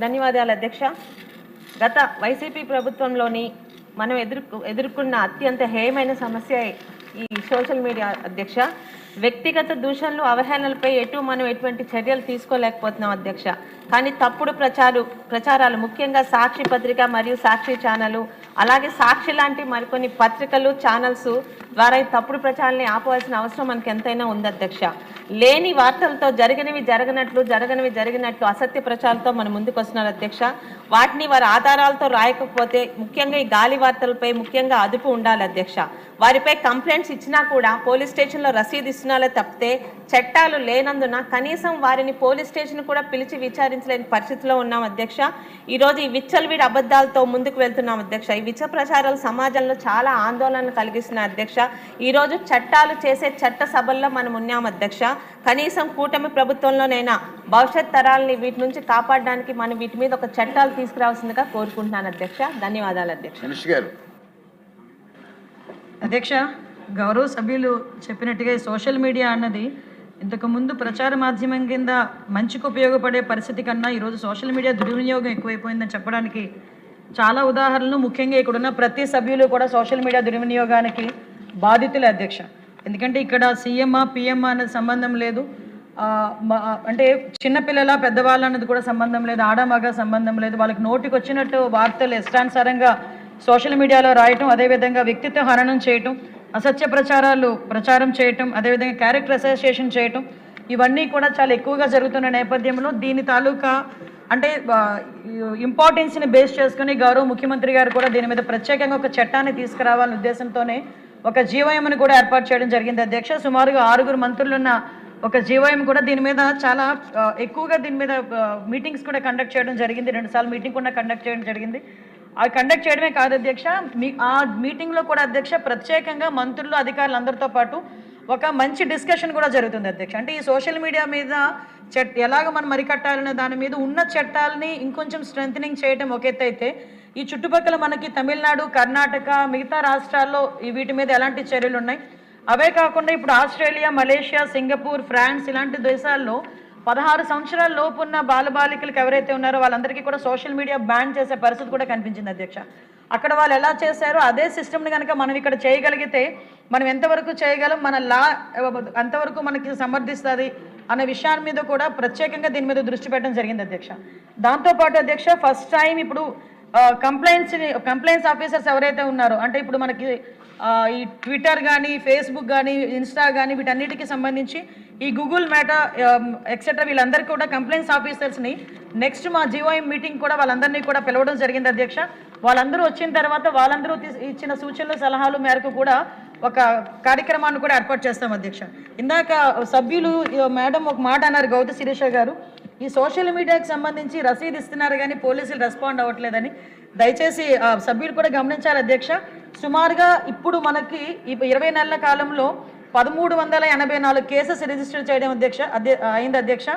ధన్యవాదాలు అధ్యక్ష. గత వైసీపీ ప్రభుత్వంలోని మనం ఎదుర్కొన్న అత్యంత హేయమైన సమస్య ఈ సోషల్ మీడియా అధ్యక్ష. వ్యక్తిగత దూషణలు, అవహేళనలపై మనం ఎటువంటి చర్యలు తీసుకోలేకపోతున్నాం అధ్యక్ష. కానీ తప్పుడు ప్రచారాలు ముఖ్యంగా సాక్షి పత్రిక మరియు సాక్షి ఛానల్, అలాగే సాక్షి లాంటి మరికొన్ని పత్రికలు, ఛానల్స్ ద్వారా ఈ తప్పుడు ప్రచారాన్ని ఆపవలసిన అవసరం మనకు ఎంతైనా ఉంది అధ్యక్ష. లేని వార్తలతో జరగనివి జరిగినట్లు అసత్య ప్రచారాలతో మన ముందుకు వస్తున్నారు అధ్యక్ష. వాటిని వారి ఆధారాలతో రాయకపోతే ముఖ్యంగా ఈ గాలి వార్తలపై ముఖ్యంగా అదుపు ఉండాలి అధ్యక్ష. వారిపై కంప్లైంట్స్ ఇచ్చినా కూడా పోలీస్ స్టేషన్లో రసీదు ఇస్తున్నాలే తప్పితే చట్టాలు లేనందున కనీసం వారిని పోలీస్ స్టేషన్ కూడా పిలిచి విచారించలేని పరిస్థితిలో ఉన్నాం అధ్యక్ష. ఈరోజు ఈ విచ్చలవిడి అబద్ధాలతో ముందుకు వెళ్తున్నాం అధ్యక్ష. ఈ విచ్చ ప్రచారాలు సమాజంలో చాలా ఆందోళన కలిగిస్తున్నాయి అధ్యక్ష. ఈరోజు చట్టాలు చేసే చట్ట సభల్లో మనం ఉన్నాం అధ్యక్ష. కనీసం కూటమి ప్రప్రభుత్వంలోనైనా భవిష్యత్ తరాలని వీటి నుంచి కాపాడడానికి మనం వీటి మీద ఒక చట్టాలు తీసుకురావాల్సిందిగా కోరుకుంటున్నాను అధ్యక్ష. ధన్యవాదాలు అధ్యక్ష. అధ్యక్ష, గౌరవ సభ్యులు చెప్పినట్టుగా సోషల్ మీడియా అన్నది ఇంతకుముందు ప్రచార మాధ్యమం కింద మంచికి ఉపయోగపడే పరిస్థితి కన్నా ఈరోజు సోషల్ మీడియా దుర్వినియోగం ఎక్కువైపోయిందని చెప్పడానికి చాలా ఉదాహరణలు, ముఖ్యంగా ఇక్కడున్న ప్రతి సభ్యులు కూడా సోషల్ మీడియా దుర్వినియోగానికి బాధితులే అధ్యక్ష. ఎందుకంటే ఇక్కడ సీఎం పిఎం అనేది సంబంధం లేదు, అంటే చిన్నపిల్లల పెద్దవాళ్ళ అన్నది కూడా సంబంధం లేదు, ఆడమగ సంబంధం లేదు. వాళ్ళకి నోటికి వచ్చినట్టు వార్తలు ఇష్టానుసారంగా సోషల్ మీడియాలో రాయటం, అదేవిధంగా వ్యక్తిత్వ హననం చేయటం, అసత్య ప్రచారం చేయటం, అదేవిధంగా క్యారెక్టర్ అసోసియేషన్ చేయటం, ఇవన్నీ కూడా చాలా ఎక్కువగా జరుగుతున్న నేపథ్యంలో దీని తాలూకా అంటే ఇంపార్టెన్స్ని బేస్ చేసుకుని గౌరవ ముఖ్యమంత్రి గారు కూడా దీని మీద ప్రత్యేకంగా ఒక చట్టాన్ని తీసుకురావాలనే ఉద్దేశంతోనే ఒక జీవోఎంను కూడా ఏర్పాటు చేయడం జరిగింది అధ్యక్ష. సుమారుగా 6 మంత్రులున్న ఒక జీవోఎం కూడా దీని మీద చాలా ఎక్కువగా దీని మీద మీటింగ్స్ కూడా కండక్ట్ చేయడం జరిగింది. 2 సార్లు మీటింగ్ కూడా కండక్ట్ చేయడం జరిగింది. అవి కండక్ట్ చేయడమే కాదు అధ్యక్ష, ఆ మీటింగ్లో కూడా అధ్యక్ష ప్రత్యేకంగా మంత్రులు, అధికారులు అందరితో పాటు ఒక మంచి డిస్కషన్ కూడా జరుగుతుంది అధ్యక్ష. అంటే ఈ సోషల్ మీడియా మీద ఎలాగ మనం మరికట్టాలనే దాని మీద ఉన్న చట్టాలని ఇంకొంచెం స్ట్రెంథనింగ్ చేయడం ఒక ఎత్తు అయితే, ఈ చుట్టుపక్కల మనకి తమిళనాడు, కర్ణాటక, మిగతా రాష్ట్రాల్లో వీటి మీద ఎలాంటి చర్యలు ఉన్నాయి, అవే కాకుండా ఇప్పుడు ఆస్ట్రేలియా, మలేషియా, సింగపూర్, ఫ్రాన్స్ ఇలాంటి దేశాల్లో 16 సంవత్సరాల లోపు ఉన్న బాలబాలికలకు ఎవరైతే ఉన్నారో వాళ్ళందరికీ కూడా సోషల్ మీడియా బ్యాన్ చేసే పరిస్థితి కూడా కనిపించింది అధ్యక్ష. అక్కడ వాళ్ళు ఎలా చేశారో అదే సిస్టమ్ని కనుక మనం ఇక్కడ చేయగలిగితే మనం ఎంతవరకు చేయగలం, మన లా అంతవరకు మనకి సమర్థిస్తుంది అనే విషయాన్ని మీద కూడా ప్రత్యేకంగా దీని మీద దృష్టి పెట్టడం జరిగింది అధ్యక్ష. దాంతోపాటు అధ్యక్ష ఫస్ట్ టైం ఇప్పుడు కంప్లైంట్స్ ఆఫీసర్స్ ఎవరైతే ఉన్నారో, అంటే ఇప్పుడు మనకి ఈ ట్విట్టర్ కానీ, ఫేస్బుక్ కానీ, ఇన్స్టా కానీ వీటన్నిటికీ సంబంధించి ఈ గూగుల్ మేటా ఎక్సెట్రా వీళ్ళందరికీ కూడా కంప్లైంట్స్ ఆఫీసర్స్ని నెక్స్ట్ మా జీఓఎం మీటింగ్ కూడా వాళ్ళందరినీ కూడా పిలవడం జరిగింది అధ్యక్ష. వాళ్ళందరూ వచ్చిన తర్వాత వాళ్ళందరూ ఇచ్చిన సూచనలు, సలహాలు మేరకు కూడా ఒక కార్యక్రమాన్ని కూడా ఏర్పాటు చేస్తాం అధ్యక్ష. ఇందాక సభ్యులు మేడం ఒక మాట అన్నారు, గౌతమి శిరీష గారు, ఈ సోషల్ మీడియాకి సంబంధించి రసీదు ఇస్తున్నారు కానీ పోలీసులు రెస్పాండ్ అవ్వట్లేదని. దయచేసి సభ్యులు కూడా గమనించాలి అధ్యక్ష. సుమారుగా ఇప్పుడు మనకి ఈ 20 నెలల కాలంలో 1384 కేసెస్ రిజిస్టర్ చేయడం అయింది అధ్యక్ష.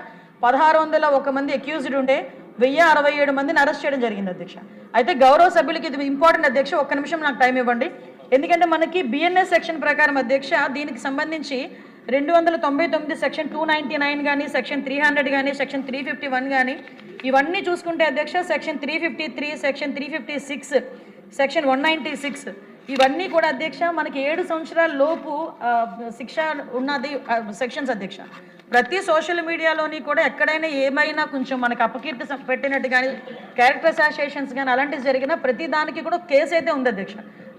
1601 మంది అక్యూజ్డ్ ఉంటే 1067 మందిని అరెస్ట్ చేయడం జరిగింది అధ్యక్ష. అయితే గౌరవ సభ్యులకి ఇది ఇంపార్టెంట్ అధ్యక్ష, ఒక్క నిమిషం నాకు టైం ఇవ్వండి. ఎందుకంటే మనకి బిఎన్ఎస్ సెక్షన్ ప్రకారం అధ్యక్ష దీనికి సంబంధించి 299 సెక్షన్ 299 కానీ, సెక్షన్ 300 కానీ, సెక్షన్ 351 కానీ ఇవన్నీ చూసుకుంటే అధ్యక్ష సెక్షన్ 353, సెక్షన్ 356, సెక్షన్ 196 ఇవన్నీ కూడా అధ్యక్ష మనకి 7 సంవత్సరాల లోపు శిక్ష ఉన్నది సెక్షన్స్ అధ్యక్ష. ప్రతి సోషల్ మీడియాలోని కూడా ఎక్కడైనా ఏమైనా కొంచెం మనకు అపకీర్తి పెట్టినట్టు కానీ, క్యారెక్టర్ అసోసియేషన్స్ కానీ అలాంటివి జరిగినా ప్రతి దానికి కూడా కేసు అయితే ఉంది అధ్యక్ష.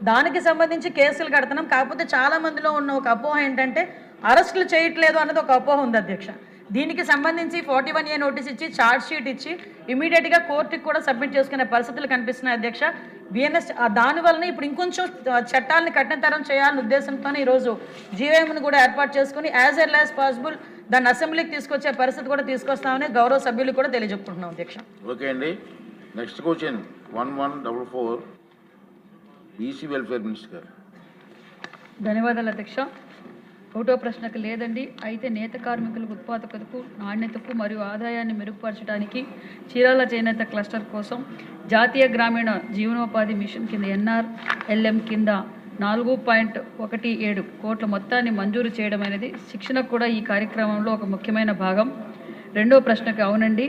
దానికి సంబంధించి కేసులు కడుతున్నాం. కాకపోతే చాలా మందిలో ఉన్న ఒక అపోహ ఏంటంటే అరెస్టులు చేయట్లేదు అన్నది ఒక అపోహ ఉంది అధ్యక్ష. దీనికి సంబంధించి 41A నోటీస్ ఇచ్చి, ఛార్జ్ షీట్ ఇచ్చి ఇమీడియట్గా కోర్టుకి కూడా సబ్మిట్ చేసుకునే పరిస్థితులు కనిపిస్తున్నాయి అధ్యక్ష. బిఎన్ఎస్ దానివల్ల ఇప్పుడు ఇంకొంచెం చట్టాలని కఠినతరం చేయాలనే ఉద్దేశంతోనే ఈరోజు జీవోఎంను కూడా ఏర్పాటు చేసుకుని యాజ్ ఎర్లీ యాజ్ పాసిబుల్ దాన్ని అసెంబ్లీకి తీసుకొచ్చే పరిస్థితి కూడా తీసుకొస్తామని గౌరవ సభ్యులు కూడా తెలియజెప్పుకుంటున్నాం అధ్యక్ష. ఓకే అండి. Next question 1144 EC welfare minister గారు. ధన్యవాదాలు అధ్యక్ష. ఒకటో ప్రశ్నకు లేదండి. అయితే నేత కార్మికులకు ఉత్పాదకతకు, నాణ్యతకు మరియు ఆదాయాన్ని మెరుగుపరచడానికి చీరాల చేనేత క్లస్టర్ కోసం జాతీయ గ్రామీణ జీవనోపాధి మిషన్ కింద NRLM కింద 4.17 కోట్ల మొత్తాన్ని మంజూరు చేయడం అనేది శిక్షణ కూడా ఈ కార్యక్రమంలో ఒక ముఖ్యమైన భాగం. రెండో ప్రశ్నకు అవునండి.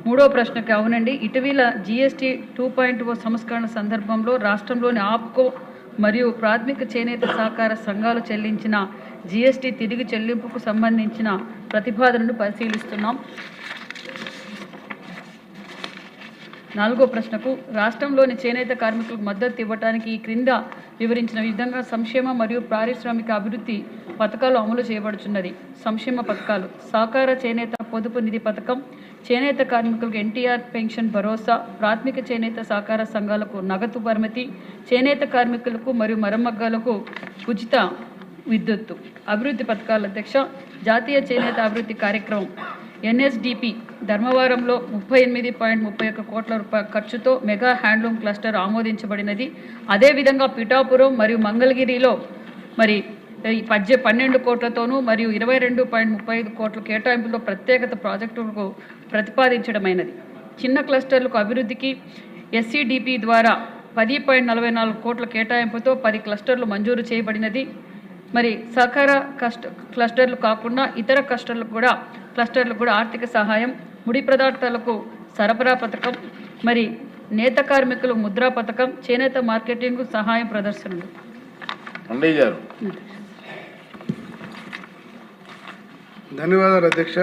మూడో ప్రశ్నకి అవునండి. ఇటీవల జీఎస్టీ 2.0 సంస్కరణ సందర్భంలో రాష్ట్రంలోని ఆప్కో మరియు ప్రాథమిక చేనేత సహకార సంఘాలు చెల్లించిన జీఎస్టీ తిరిగి చెల్లింపుకు సంబంధించిన ప్రతిపాదనను పరిశీలిస్తున్నాం. నాలుగో ప్రశ్నకు రాష్ట్రంలోని చేనేత కార్మికులకు మద్దతు ఇవ్వడానికి ఈ క్రింద వివరించిన విధంగా సంక్షేమ మరియు పారిశ్రామిక అభివృద్ధి పథకాలు అమలు చేయబడుచున్నది. సంక్షేమ పథకాలు: సహకార చేనేత పొదుపు నిధి పథకం, చేనేత కార్మికులకు ఎన్టీఆర్ పెన్షన్ భరోసా, ప్రాథమిక చేనేత సహకార సంఘాలకు నగదు పరిమితి, చేనేత కార్మికులకు మరియు మరమగ్గాలకు ఉచిత విద్యుత్తు. అభివృద్ధి పథకాల అధ్యక్ష, జాతీయ చేనేత అభివృద్ధి కార్యక్రమం ఎన్ఎస్డిపి ధర్మవరంలో 38.31 కోట్ల రూపాయల ఖర్చుతో మెగా హ్యాండ్లూమ్ క్లస్టర్ ఆమోదించబడినది. అదేవిధంగా పిఠాపురం మరియు మంగళగిరిలో మరి 12 కోట్లతోనూ మరియు 22.35 కోట్ల కేటాయింపులతో ప్రత్యేకత ప్రాజెక్టులకు ప్రతిపాదించడమైనది. చిన్న క్లస్టర్లకు అభివృద్ధికి ఎస్సిడిపి ద్వారా 10.44 కోట్ల కేటాయింపుతో 10 క్లస్టర్లు మంజూరు చేయబడినది. మరి సహకార క్లస్టర్లు కాకుండా ఇతర క్లస్టర్లకు కూడా ఆర్థిక సహాయం, ముడి పదార్థాలకు సరఫరా పథకం, మరి నేత కార్మికులు ముద్రా పథకం, చేనేత మార్కెటింగ్ సహాయం ప్రదర్శనలు. గారు ధన్యవాదాలు అధ్యక్ష.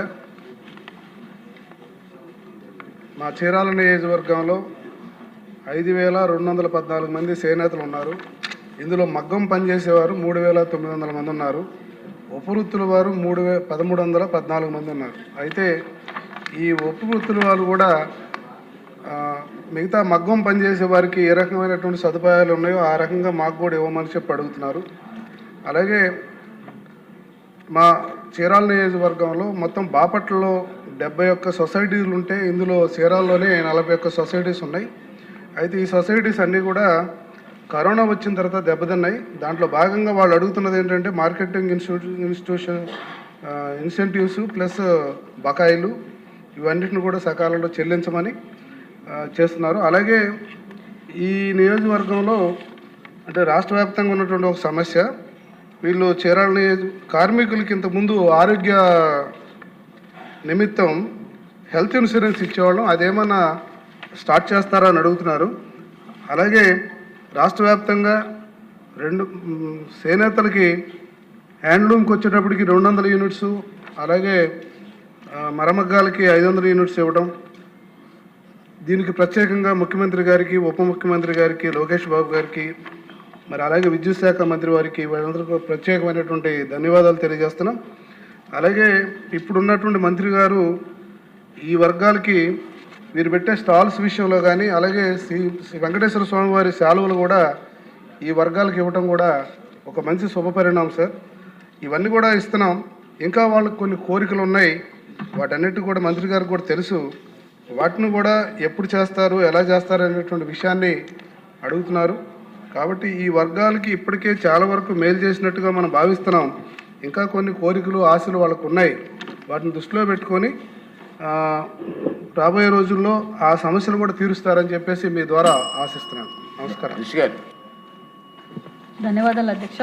మా చీరాల నియోజకవర్గంలో 5,214 మంది చేనేతలు ఉన్నారు. ఇందులో మగ్గం పనిచేసేవారు 3,900 మంది ఉన్నారు. ఉపవృత్తుల వారు 1,314 మంది ఉన్నారు. అయితే ఈ ఉపవృత్తుల వారు కూడా మిగతా మగ్గం పనిచేసే వారికి ఏ రకమైనటువంటి సదుపాయాలు ఉన్నాయో ఆ రకంగా మాకు కూడా ఇవ్వమని చెప్పి అడుగుతున్నారు. అలాగే మా చీరాల నియోజకవర్గంలో మొత్తం బాపట్లలో 71 సొసైటీలు ఉంటే ఇందులో చీరాల్లోనే 41 సొసైటీస్ ఉన్నాయి. అయితే ఈ సొసైటీస్ అన్నీ కూడా కరోనా వచ్చిన తర్వాత దెబ్బతిన్నాయి. దాంట్లో భాగంగా వాళ్ళు అడుగుతున్నది ఏంటంటే మార్కెటింగ్ ఇన్సెంటివ్స్ ప్లస్ బకాయిలు ఇవన్నిటిని కూడా సకాలంలో చెల్లించమని చేస్తున్నారు. అలాగే ఈ నియోజకవర్గంలో అంటే రాష్ట్ర వ్యాప్తంగా ఉన్నటువంటి ఒక సమస్య, వీళ్ళు చీరాల కార్మికులకి ఇంతకుముందు ఆరోగ్య నిమిత్తం హెల్త్ ఇన్సూరెన్స్ ఇచ్చేవాళ్ళం, అదేమన్నా స్టార్ట్ చేస్తారా అని అడుగుతున్నారు. అలాగే రాష్ట్ర వ్యాప్తంగా చేనేతలకి హ్యాండ్లూమ్కి వచ్చేటప్పటికి 200 యూనిట్స్, అలాగే మరమగ్గాలకి 500 యూనిట్స్ ఇవ్వడం, దీనికి ప్రత్యేకంగా ముఖ్యమంత్రి గారికి, ఉప ముఖ్యమంత్రి గారికి, లోకేష్ బాబు గారికి, మరి అలాగే విద్యుత్ శాఖ మంత్రి వారికి వీళ్ళందరికీ ప్రత్యేకమైనటువంటి ధన్యవాదాలు తెలియజేస్తున్నాం. అలాగే ఇప్పుడున్నటువంటి మంత్రి గారు ఈ వర్గాలకి వీరు పెట్టే స్టాల్స్ విషయంలో కానీ, అలాగే శ్రీ వెంకటేశ్వర స్వామి వారి శాలువలు కూడా ఈ వర్గాలకు ఇవ్వటం కూడా ఒక మంచి శుభపరిణామం సార్. ఇవన్నీ కూడా ఇస్తున్నాం. ఇంకా వాళ్ళకు కొన్ని కోరికలు ఉన్నాయి, వాటన్నిటి కూడా మంత్రి గారికి కూడా తెలుసు. వాటిని కూడా ఎప్పుడు చేస్తారు, ఎలా చేస్తారు అనేటువంటి విషయాన్ని అడుగుతున్నారు. కాబట్టి ఈ వర్గాలకి ఇప్పటికే చాలా వరకు మేలు చేసినట్టుగా మనం భావిస్తున్నాం. ఇంకా కొన్ని కోరికలు, ఆశలు వాళ్ళకు ఉన్నాయి. వాటిని దృష్టిలో పెట్టుకొని రాబోయే రోజుల్లో ఆ సమస్యలు కూడా తీరుస్తారని చెప్పేసి మీ ద్వారా ఆశిస్తున్నాను. నమస్కారం. ధన్యవాదాలు అధ్యక్ష.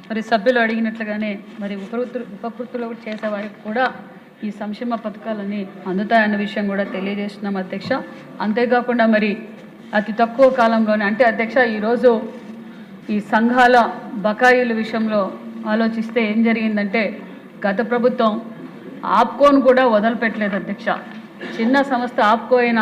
మరి సభ్యులు అడిగినట్లుగానే మరి ఉపకృతులు చేసే వారికి కూడా ఈ సంక్షేమ పథకాలన్నీ అందుతాయన్న విషయం కూడా తెలియజేస్తున్నాం అధ్యక్ష. అంతేకాకుండా మరి అతి తక్కువ కాలంలోనే అంటే అధ్యక్ష ఈరోజు ఈ సంఘాల బకాయిల విషయంలో ఆలోచిస్తే ఏం జరిగిందంటే గత ప్రభుత్వం ఆప్కోను కూడా వదిలిపెట్టలేదు అధ్యక్ష. చిన్న సంస్థ ఆప్కో అయిన